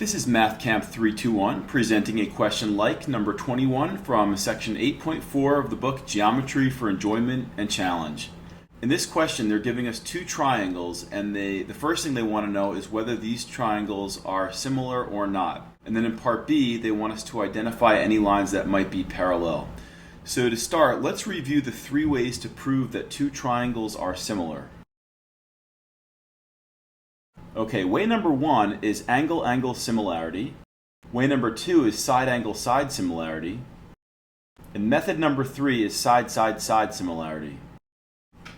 This is MathCamp321 presenting a question like number 21 from section 8.4 of the book Geometry for Enjoyment and Challenge. In this question, they're giving us two triangles, and the first thing they want to know is whether these triangles are similar or not. And then in part B, they want us to identify any lines that might be parallel. So to start, let's review the three ways to prove that two triangles are similar. Okay, way number one is angle-angle similarity. Way number two is side-angle-side similarity. And method number three is side-side-side similarity.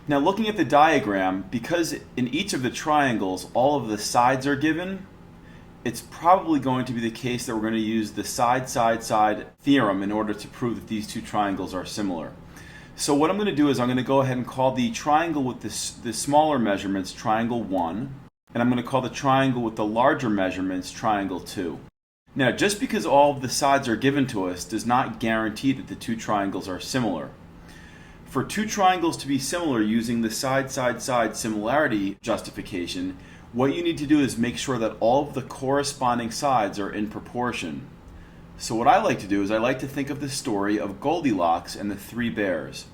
Now looking at the diagram, because in each of the triangles all of the sides are given, it's probably going to be the case that we're going to use the side-side-side theorem in order to prove that these two triangles are similar. So what I'm going to do is I'm going to go ahead and call the triangle with the smaller measurements triangle 1. And I'm going to call the triangle with the larger measurements triangle 2. Now, just because all of the sides are given to us does not guarantee that the two triangles are similar. For two triangles to be similar using the side-side-side similarity justification, what you need to do is make sure that all of the corresponding sides are in proportion. So what I like to do is I like to think of the story of Goldilocks and the three bears.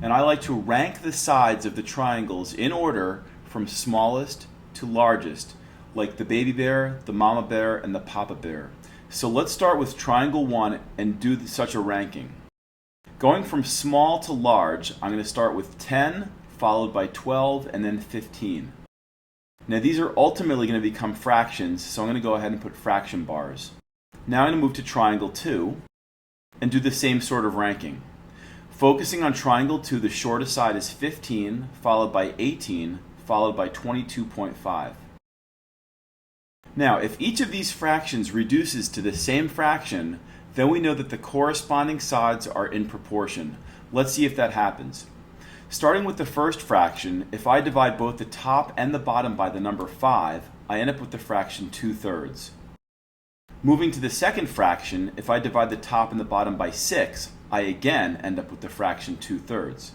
And I like to rank the sides of the triangles in order from smallest to largest, like the baby bear, the mama bear, and the papa bear. So let's start with triangle 1 and do such a ranking. Going from small to large, I'm going to start with 10, followed by 12, and then 15. Now these are ultimately going to become fractions, so I'm going to go ahead and put fraction bars. Now I'm going to move to triangle 2 and do the same sort of ranking. Focusing on triangle 2, the shortest side is 15, followed by 18, followed by 22.5. Now, if each of these fractions reduces to the same fraction, then we know that the corresponding sides are in proportion. Let's see if that happens. Starting with the first fraction, if I divide both the top and the bottom by the number 5, I end up with the fraction 2/3. Moving to the second fraction, if I divide the top and the bottom by 6, I again end up with the fraction 2/3.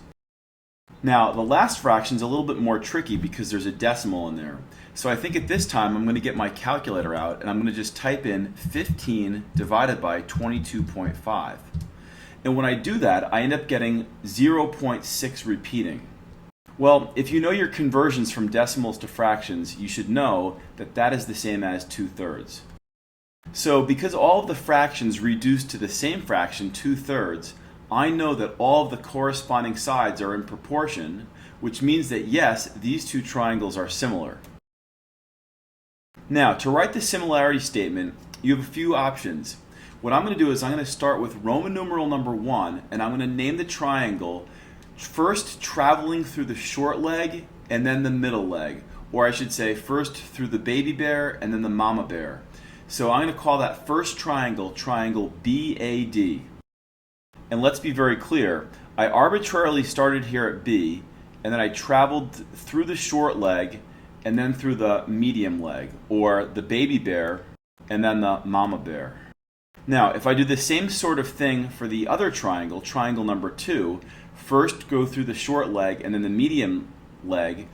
Now, the last fraction is a little bit more tricky because there's a decimal in there. So I think at this time I'm going to get my calculator out and I'm going to just type in 15 divided by 22.5. And when I do that, I end up getting 0.6 repeating. Well, if you know your conversions from decimals to fractions, you should know that that is the same as 2/3. So because all of the fractions reduce to the same fraction, 2/3, I know that all of the corresponding sides are in proportion, which means that yes, these two triangles are similar. Now, to write the similarity statement, you have a few options. What I'm going to do is I'm going to start with Roman numeral number 1, and I'm going to name the triangle first traveling through the short leg and then the middle leg. Or I should say first through the baby bear and then the mama bear. So I'm going to call that first triangle, triangle BAD. And let's be very clear, I arbitrarily started here at B, and then I traveled through the short leg, and then through the medium leg, or the baby bear, and then the mama bear. Now, if I do the same sort of thing for the other triangle, triangle number 2, first go through the short leg, and then the medium leg,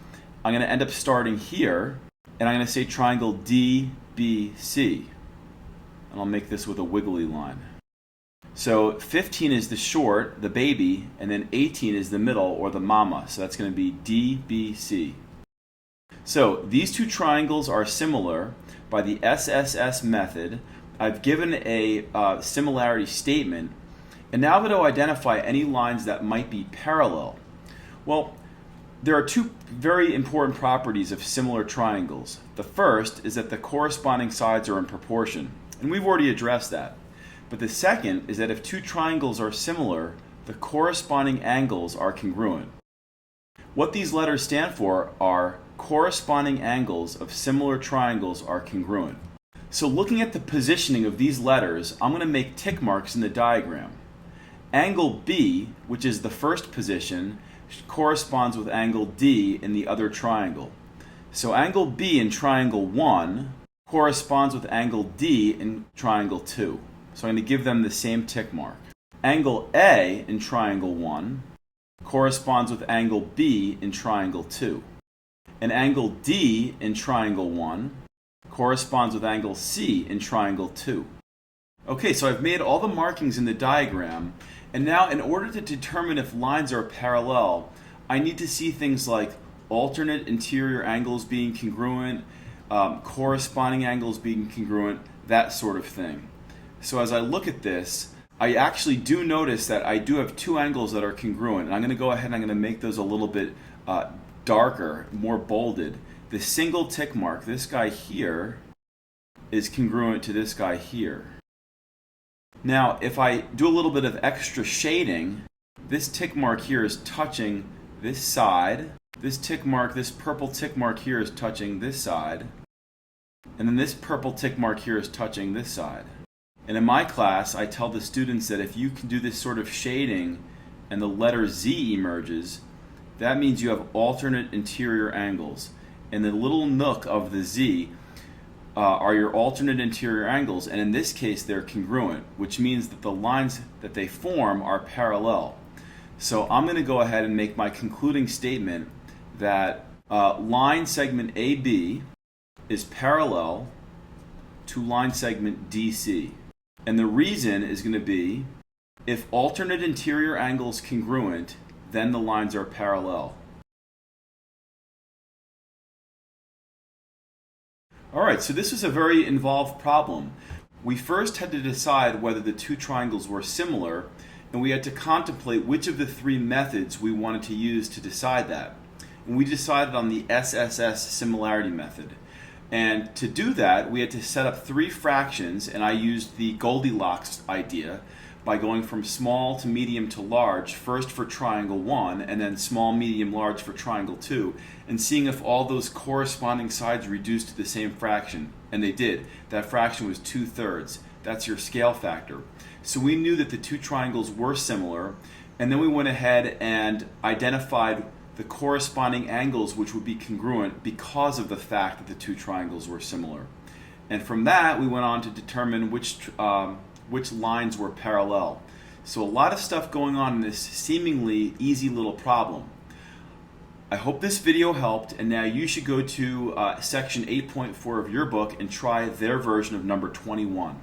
I'm going to end up starting here, and I'm going to say triangle DBC. And I'll make this with a wiggly line. So 15 is the short, the baby, and then 18 is the middle, or the mama. So that's going to be DBC. So these two triangles are similar by the SSS method. I've given a similarity statement, and now I'm going to identify any lines that might be parallel. Well, there are two very important properties of similar triangles. The first is that the corresponding sides are in proportion, and we've already addressed that. But the second is that if two triangles are similar, the corresponding angles are congruent. What these letters stand for are corresponding angles of similar triangles are congruent. So looking at the positioning of these letters, I'm going to make tick marks in the diagram. Angle B, which is the first position, corresponds with angle D in the other triangle. So angle B in triangle 1 corresponds with angle D in triangle 2. So I'm going to give them the same tick mark. Angle A in triangle 1 corresponds with angle B in triangle 2. And angle D in triangle 1 corresponds with angle C in triangle 2. Okay, so I've made all the markings in the diagram, and now in order to determine if lines are parallel, I need to see things like alternate interior angles being congruent, corresponding angles being congruent, that sort of thing. So as I look at this, I actually do notice that I do have two angles that are congruent, and I'm going to go ahead and I'm going to make those a little bit darker, more bolded. The single tick mark, this guy here, is congruent to this guy here. Now, if I do a little bit of extra shading, this tick mark here is touching this side. This tick mark, this purple tick mark here is touching this side. And then this purple tick mark here is touching this side. And in my class, I tell the students that if you can do this sort of shading and the letter Z emerges, that means you have alternate interior angles. And the little nook of the Z are your alternate interior angles, and in this case they're congruent, which means that the lines that they form are parallel. So I'm going to go ahead and make my concluding statement that line segment AB is parallel to line segment DC. And the reason is going to be if alternate interior angles congruent, then the lines are parallel. Alright, so this was a very involved problem. We first had to decide whether the two triangles were similar, and we had to contemplate which of the three methods we wanted to use to decide that. And we decided on the SSS similarity method. And to do that, we had to set up three fractions, and I used the Goldilocks idea by going from small to medium to large, first for triangle 1, and then small, medium, large for triangle 2, and seeing if all those corresponding sides reduced to the same fraction. And they did. That fraction was 2/3. That's your scale factor. So we knew that the two triangles were similar, and then we went ahead and identified the corresponding angles which would be congruent because of the fact that the two triangles were similar. And from that, we went on to determine which lines were parallel. So a lot of stuff going on in this seemingly easy little problem. I hope this video helped, and now you should go to section 8.4 of your book and try their version of number 21.